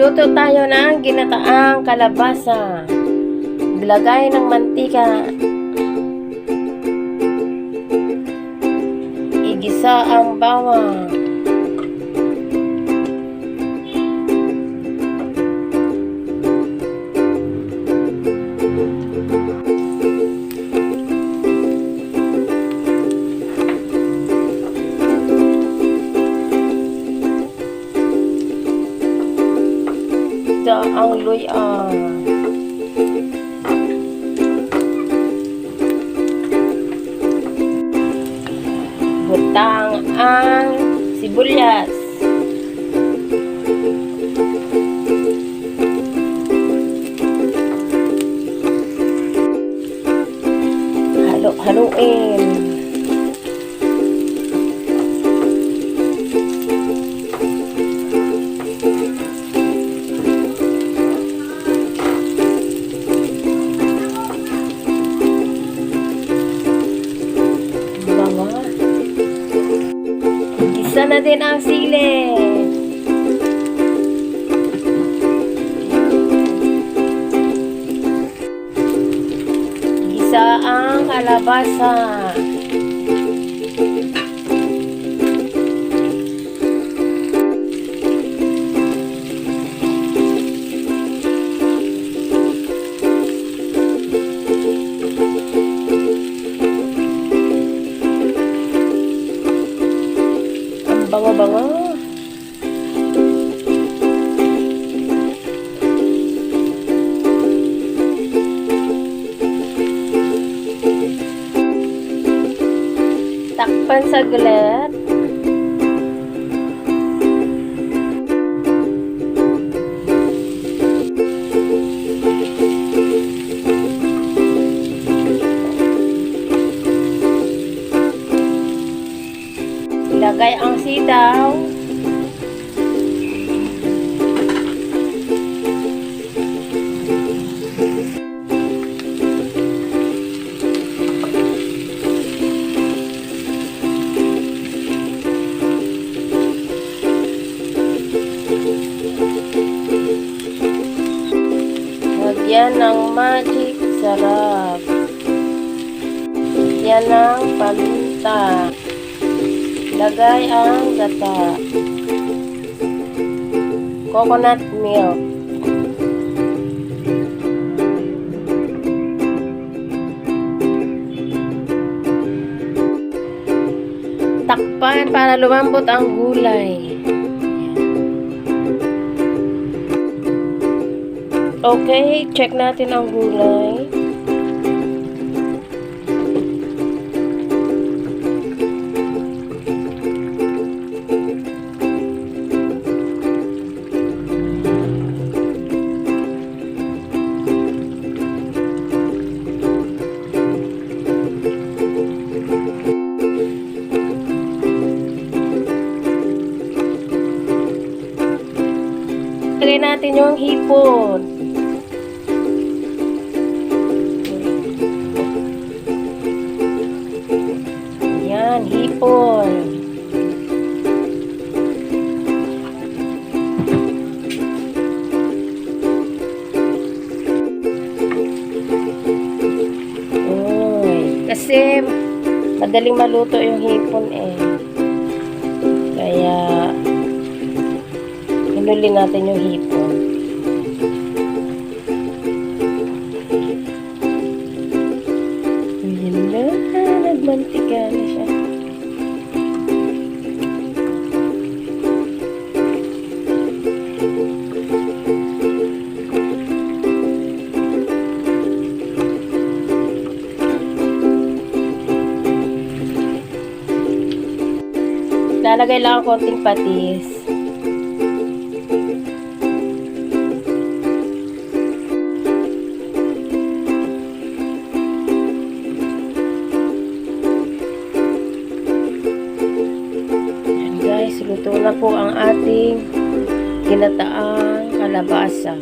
Magluto tayo ng ginataang kalabasa. Lagay ng mantika. Igisa ang bawang. Ang luya. Butang ang sibuyas. Halo-haluin. Isa na din ang sili. Isa ang kalabasa. Bango-bango. Takpan saglit. Ilagay ang sitaw. Lagyan ng magic sarap. Lagyan ng paminta. Lagay ang gata. Coconut milk. Takpan para lumambot ang gulay. Okay, check natin ang gulay. Lagay natin yung hipon. Yan, hipon. Kasi madaling maluto yung hipon eh. Kaya hinuli natin yung hipon. Ayan na, nagmantika na siya. Lalagay lang ang konting patis. Guys, luto na po ang ating ginataang kalabasa.